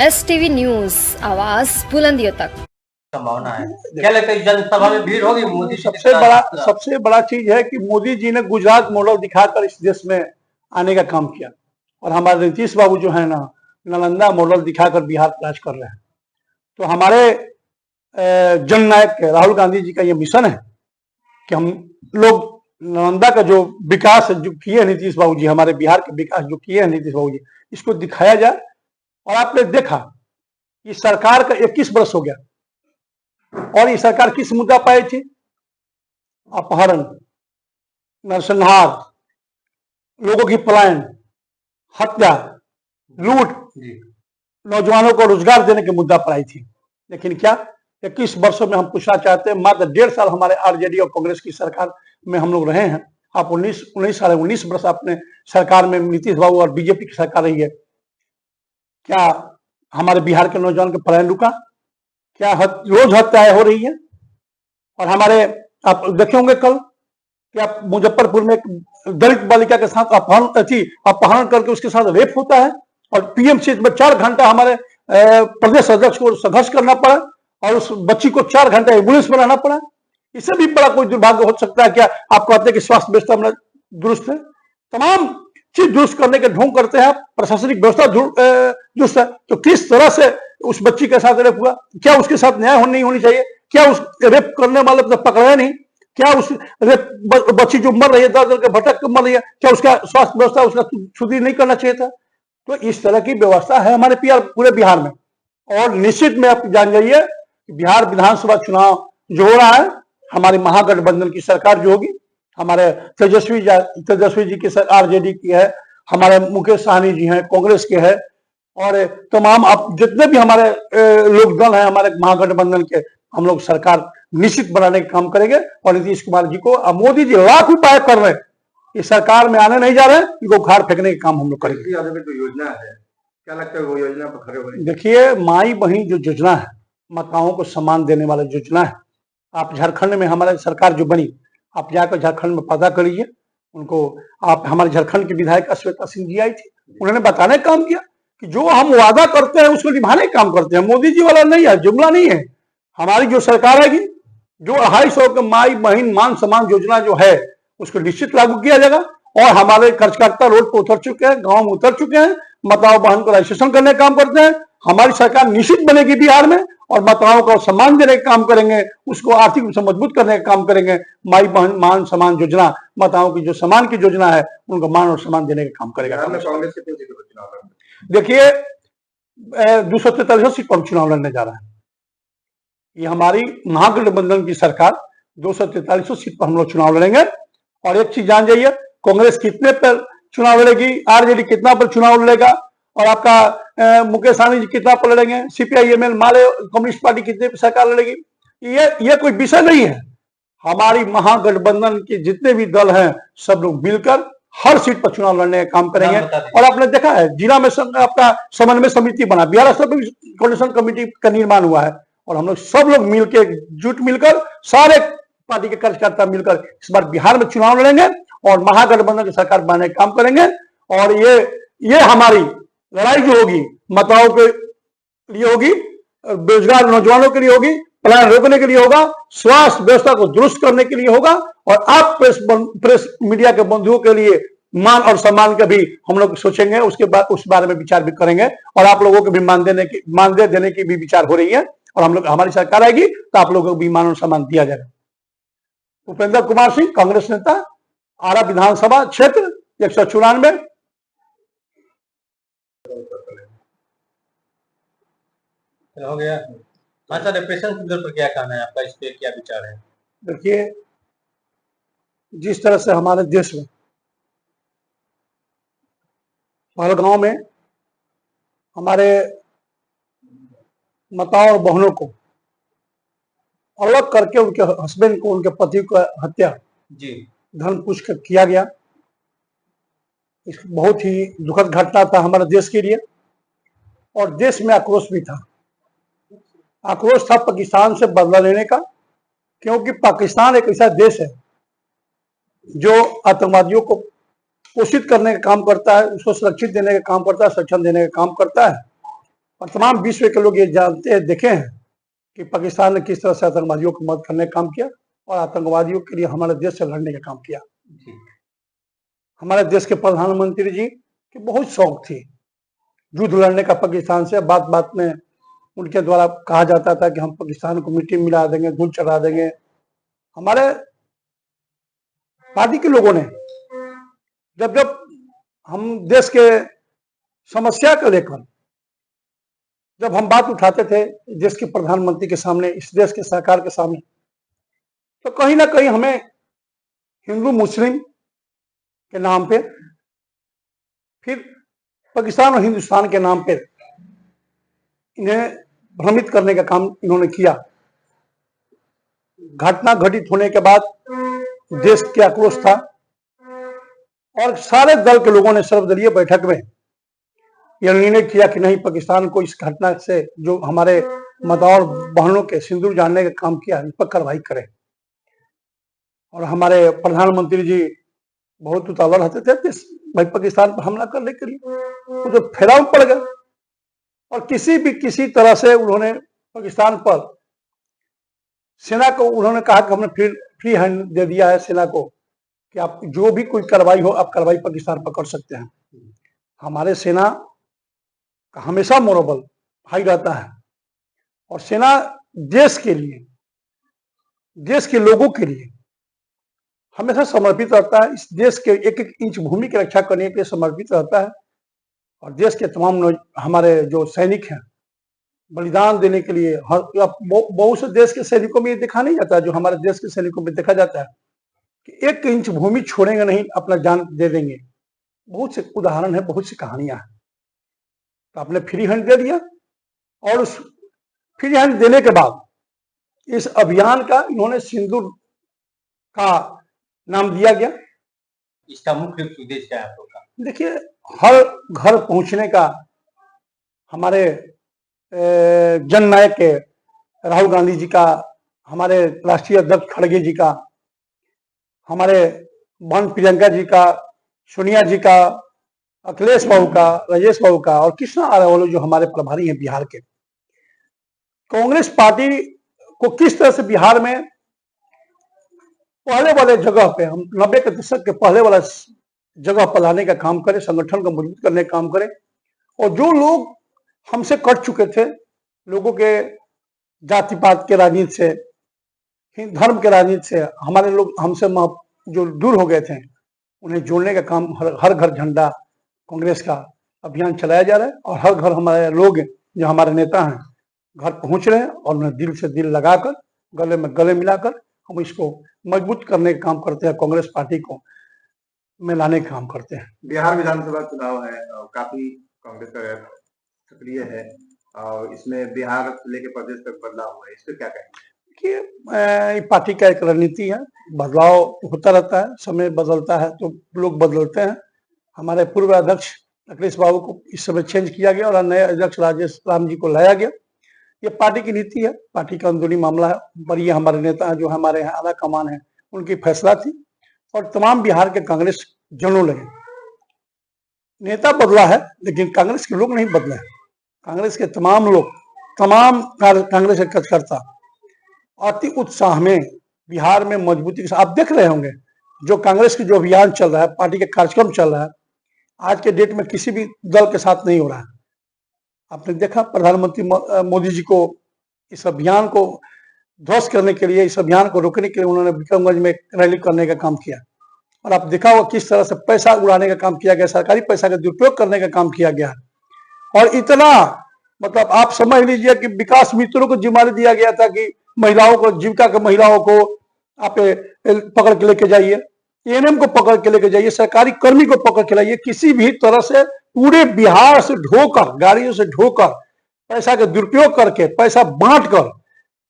STV news, आवाज बुलंदियों तक। संभावना है? क्या लगता है जनसभा में भीड़ होगी? मोदी सबसे बड़ा चीज है कि मोदी जी ने गुजरात मॉडल दिखाकर इस देश में आने का काम किया और हमारे नीतीश बाबू जो है ना नालंदा मॉडल दिखाकर बिहार राज कर रहे हैं। तो हमारे जननायक राहुल गांधी जी का ये मिशन है कि हम लोग नालंदा का जो विकास जो किए हैं नीतीश बाबू जी, हमारे बिहार के विकास जो किए हैं नीतीश बाबू जी, इसको दिखाया जाए। और आपने देखा कि सरकार का 21 वर्ष हो गया और ये सरकार किस मुद्दा पर आई थी? अपहरण, नरसंहार, लोगों की पलायन, हत्या, लूट, नौजवानों को रोजगार देने के मुद्दा पर आई थी। लेकिन क्या 21 वर्षों में हम पूछना चाहते हैं, मात्र 1.5 साल हमारे आरजेडी और कांग्रेस की सरकार में हम लोग रहे हैं। आप 19 वर्ष अपने सरकार में नीतीश बाबू और बीजेपी की सरकार रही है। क्या हमारे बिहार के नौजवान के पलायन रुका? क्या रोज हत्याएं हो रही है? और हमारे आप देखे होंगे कल कि आप मुजफ्फरपुर में एक दलित बालिका के साथ अपहरण करके उसके साथ रेप होता है और पीएमसी में 4 घंटा हमारे प्रदेश अध्यक्ष को संघर्ष करना पड़ा और उस बच्ची को 4 घंटा एम्बुलेंस में रहना पड़ा। इससे भी बड़ा कोई दुर्भाग्य हो सकता है क्या? आप कहते हैं कि स्वास्थ्य व्यवस्था में दुरुस्त है, तमाम चीज दुरुस्त करने के ढोंग करते हैं, प्रशासनिक व्यवस्था दुरुस्त है, तो किस तरह से उस बच्ची के साथ रेप हुआ? क्या उसके साथ न्याय नहीं होनी चाहिए? क्या उस रेप करने वाले तो पकड़े नहीं? क्या उस रेप बच्ची जो मर रही है, दर के भटक के मर रही है, क्या उसका स्वास्थ्य व्यवस्था उसका सुदृढ़ नहीं करना चाहिए था? तो इस तरह की व्यवस्था है हमारे पूरे बिहार में। और निश्चित में आप जान जाइए बिहार विधानसभा चुनाव जो हो रहा है, हमारी महागठबंधन की सरकार जो होगी, हमारे तेजस्वी जी की आरजेडी की है, हमारे मुकेश सहनी जी हैं, कांग्रेस के हैं, और तमाम आप जितने भी हमारे लोग दल हैं हमारे महागठबंधन के, हम लोग सरकार निश्चित बनाने का काम करेंगे। और नीतीश कुमार जी को मोदी जी लाख उपाय कर रहे हैं, इस सरकार में आने नहीं जा रहे हैं, इनको उखाड़ फेंकने का काम हम लोग करेंगे। जो योजना है, क्या लगता है वो योजना पर खड़े होंगे? देखिए, माई बहन जो योजना है, माताओं को सम्मान देने वाला योजना है। आप झारखंड में हमारी सरकार जो बनी, आप जाकर झारखंड में पता करिए उनको। आप हमारे झारखंड के विधायक श्वेता सिंह जी आई थी, उन्होंने बताने का काम किया कि जो हम वादा करते हैं उसको निभाने का काम करते हैं। मोदी जी वाला नहीं है, जुमला नहीं है। हमारी जो सरकार आएगी, जो 250 के माई बहन मान सम्मान योजना जो है उसको निश्चित लागू किया जाएगा। और हमारे कार्यकर्ता रोड पर उतर चुके हैं, गांव में उतर चुके हैं, माताओं बहन को रजिस्ट्रेशन करने का काम करते हैं। हमारी सरकार निश्चित बनेगी बिहार में और माताओं को सम्मान देने का काम करेंगे, उसको आर्थिक रूप से मजबूत करने का काम करेंगे। माई बहन मान सम्मान योजना, माताओं की जो सम्मान की योजना है, उनको मान और सम्मान देने का काम करेगा। देखिए, 243 सीट पर चुनाव लड़ने जा रहा है। ये हमारी महागठबंधन की सरकार 243 सीट पर हम लोग चुनाव लड़ेंगे। और एक चीज जान जाइए, कांग्रेस कितने पर चुनाव लड़ेगी, आरजेडी कितना पर चुनाव लड़ेगा, और आपका मुकेश सहनी जी कितना पर लड़ेंगे, सीपीआईएमएल माले कम्युनिस्ट पार्टी कितने पर सरकार लड़ेगी, ये कोई विषय नहीं है। हमारी महागठबंधन के जितने भी दल हैं सब लोग मिलकर हर सीट पर चुनाव लड़ने का काम करेंगे। और आपने देखा है जिला में आपका समन्वय समिति बना, बिहार कोऑर्डिनेशन कमेटी का निर्माण हुआ है, और हम लोग सब लोग मिलकर जुट मिलकर सारे पार्टी के कार्यकर्ता मिलकर इस बार बिहार में चुनाव लड़ेंगे और महागठबंधन की सरकार बनाने का काम करेंगे। और ये हमारी लड़ाई जो होगी माताओं के लिए होगी, बेरोजगार नौजवानों के लिए होगी, पलायन रोकने के लिए होगा, स्वास्थ्य व्यवस्था को दुरुस्त करने के लिए होगा, और आप प्रेस मीडिया के बंधुओं के लिए मान और सम्मान का भी हम लोग सोचेंगे, उसके बाद उस बारे में विचार भी करेंगे। और आप लोगों को भी मानदेय देने की भी विचार हो रही है, और हम लोग हमारी सरकार आएगी तो आप लोगों को भी मान और सम्मान दिया जाएगा। उपेंद्र कुमार सिंह, कांग्रेस नेता, आरा विधानसभा क्षेत्र 194। हो गया। अच्छा, डिप्रेशन के पर क्या कहना है आपका, इस पे क्या विचार है? देखिए, जिस तरह से हमारे देश में पहलगांव में हमारे माताओं और बहनों को अलग करके उनके हस्बैंड को, उनके पति को हत्या जी धन पूछ कर किया गया, बहुत ही दुखद घटना था हमारे देश के लिए। और देश में आक्रोश भी था, आक्रोश था पाकिस्तान से बदला लेने का, क्योंकि पाकिस्तान एक ऐसा देश है जो आतंकवादियों को पोषित करने का काम करता है, उसको सुरक्षित देने का काम करता है, संरक्षण देने का काम करता है। और तमाम विश्व के लोग ये जानते हैं, देखे हैं कि पाकिस्तान ने किस तरह से आतंकवादियों को मदद करने का काम किया और आतंकवादियों के लिए हमारे देश से लड़ने का काम किया। जी। हमारे देश के प्रधानमंत्री जी की बहुत शौक थी युद्ध लड़ने का पाकिस्तान से। बात बात में उनके द्वारा कहा जाता था कि हम पाकिस्तान को मिट्टी मिला देंगे, धूल चढ़ा देंगे। हमारे पार्टी के लोगों ने जब जब हम देश के समस्या को लेकर जब हम बात उठाते थे देश के प्रधानमंत्री के सामने, इस देश के सरकार के सामने, तो कहीं ना कहीं हमें हिंदू मुस्लिम के नाम पे, फिर पाकिस्तान और हिंदुस्तान के नाम पे इन्हें भ्रमित करने का काम इन्होंने किया। घटना घटित होने के बाद देश के आक्रोश था और सारे दल के लोगों ने सर्वदलीय बैठक में यह निर्णय किया कि नहीं, पाकिस्तान को इस घटना से जो हमारे माताओं और बहनों के सिंदूर जानने का काम किया इस पर कार्रवाई करें। और हमारे प्रधानमंत्री जी बहुत उतावला रहते थे भाई पाकिस्तान पर हमला करने के लिए, वो तो फेराव पड़ गए और किसी तरह से उन्होंने पाकिस्तान पर सेना को उन्होंने कहा कि हमने फ्री हैंड दे दिया है सेना को कि आप जो भी कोई कार्रवाई हो आप कार्रवाई पाकिस्तान पर कर सकते हैं। हमारे सेना का हमेशा मनोबल हाई रहता है और सेना देश के लिए, देश के लोगों के लिए हमेशा समर्पित रहता है। इस देश के एक एक इंच भूमि की रक्षा करने के लिए समर्पित रहता है और देश के तमाम हमारे जो सैनिक हैं बलिदान देने के लिए, बहुत से देश के सैनिकों में ये देखा नहीं जाता, जो हमारे देश के सैनिकों में देखा जाता है कि एक इंच भूमि छोड़ेंगे नहीं, अपना जान दे देंगे। बहुत से उदाहरण है, बहुत सी कहानियां हैं। तो आपने फ्री हैंड दे दिया और उस फ्री हैंड देने के बाद इस अभियान का इन्होंने सिंदूर का नाम दिया गया। इसका मुख्य उद्देश्य क्या है आप लोग का? देखिए, हर घर पहुंचने का हमारे जननायक के राहुल गांधी जी का, हमारे राष्ट्रीय अध्यक्ष खड़गे जी का, हमारे बहन प्रियंका जी का, सोनिया जी का, अखिलेश बाबू का, राजेश बाबू का और कृष्णा आरावलो जो हमारे प्रभारी हैं बिहार के। कांग्रेस पार्टी को किस तरह से बिहार में पहले वाले जगह पे, हम 90 के दशक के पहले वाला जगह पर लाने का काम करें, संगठन को मजबूत करने का काम करें। और जो लोग हमसे कट चुके थे, लोगों के जाति पात के राजनीति से, धर्म के राजनीति से, हमारे लोग हमसे जो दूर हो गए थे, उन्हें जोड़ने का काम हर घर झंडा कांग्रेस का अभियान चलाया जा रहा है। और हर घर हमारे लोग जो हमारे नेता हैं घर पहुंच रहे हैं और उन्हें दिल से दिल लगाकर, गले में गले मिलाकर हम इसको मजबूत करने का काम करते हैं, कांग्रेस पार्टी को में लाने का काम करते हैं। बिहार विधानसभा चुनाव है और काफी कांग्रेस का सक्रिय है और इसमें बिहार से लेकर प्रदेश तक बदलाव हुआ है, इस पर क्या कहेंगे? देखिए, पार्टी का एक रणनीति है, बदलाव होता रहता है, समय बदलता है तो लोग बदलते हैं। हमारे पूर्व अध्यक्ष अखिलेश बाबू को इस समय चेंज किया गया और नए अध्यक्ष राजेश राम जी को लाया गया। ये पार्टी की नीति है, पार्टी का अंदरूनी मामला है, पर ये हमारे नेता जो हमारे यहाँ आला कमान है उनकी फैसला थी और तमाम बिहार के कांग्रेस जनों लगे। नेता बदला है लेकिन कांग्रेस के लोग नहीं बदले हैं। कांग्रेस के तमाम लोग, तमाम कांग्रेस के कार्यकर्ता अति उत्साह में बिहार में मजबूती के साथ, आप देख रहे होंगे जो कांग्रेस की जो अभियान चल रहा है, पार्टी के कार्यक्रम चल रहा है, आज के डेट में किसी भी दल के साथ नहीं हो रहा है। आपने देखा प्रधानमंत्री मोदी जी को इस अभियान को ध्वस्त करने के लिए, इस अभियान को रोकने के लिए उन्होंने विक्रमगंज में रैली करने का काम किया और आप देखा होगा किस तरह से पैसा उड़ाने का काम किया गया, सरकारी पैसा का दुरुपयोग करने का काम किया गया। और इतना मतलब आप समझ लीजिए कि विकास मित्रों को जिम्मेदारी दिया गया था कि महिलाओं को, जीविका के महिलाओं को आप पकड़ के लेके जाइए, एएनएम को पकड़ के लेके जाइए, सरकारी कर्मी को पकड़ के लाइए। किसी भी तरह से पूरे बिहार से ढोकर, गाड़ियों से ढोकर, पैसा का दुरुपयोग करके, पैसा बांट कर,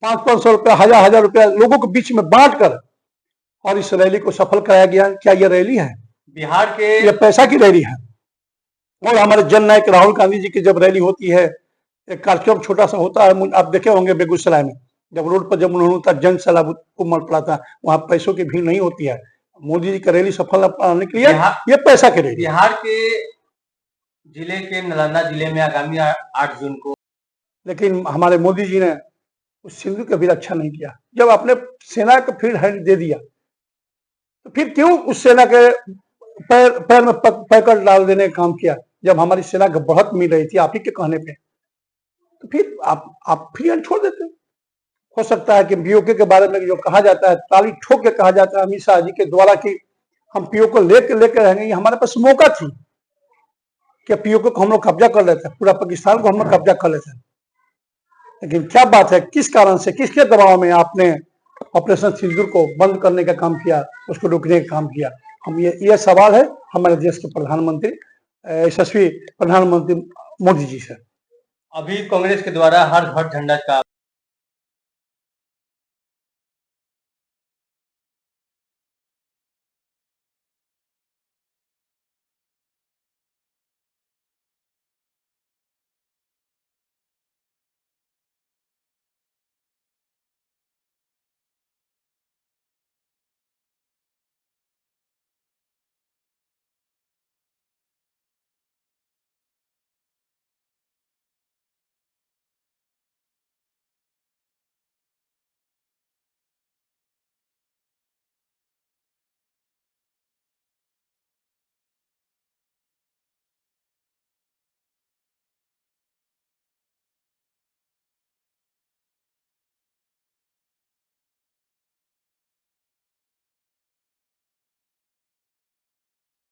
500-500 रुपया, 1000-1000 रुपया लोगों के बीच में बांट कर और इस रैली को सफल कराया गया। क्या ये रैली है? बिहार के ये पैसा की रैली है। और हमारे जननायक राहुल गांधी जी की जब रैली होती है, एक कार्यक्रम छोटा सा होता है, आप देखे होंगे बेगूसराय में जब रोड पर जब उन्होंने जन सैलाब उमड़ पड़ा था, वहां पैसों की भीड़ नहीं होती है। मोदी जी का रैली सफल बनाने के लिए ये पैसा की रैली। बिहार के जिले के नालंदा जिले में आगामी 8 जून को लेकिन हमारे मोदी जी ने उस सिंधु की भी रक्षा नहीं किया। जब अपने सेना को फ्री हैंड दे दिया तो फिर क्यों उस सेना के पैर में पैकर डाल देने का काम किया? जब हमारी सेना को बढ़त मिल रही थी आप ही के कहने पे, तो फिर आप फ्री हैंड छोड़ देते। हो सकता है कि पीओके के बारे में जो कहा जाता है, ताली ठोक के कहा जाता है अमित शाह जी के द्वारा कि हम पीओके को लेकर रहेंगे, हमारे पास मौका थी कि पीओके को हम लोग कब्जा कर लेते, पूरा पाकिस्तान को हम लोग कब्जा कर लेते। लेकिन क्या बात है, किस कारण से, किसके दबाव में आपने ऑपरेशन सिंदूर को बंद करने का काम किया, उसको रोकने का काम किया? हम ये सवाल है हमारे देश के प्रधानमंत्री, यशस्वी प्रधानमंत्री मोदी जी से। अभी कांग्रेस के द्वारा हर घर झंडा का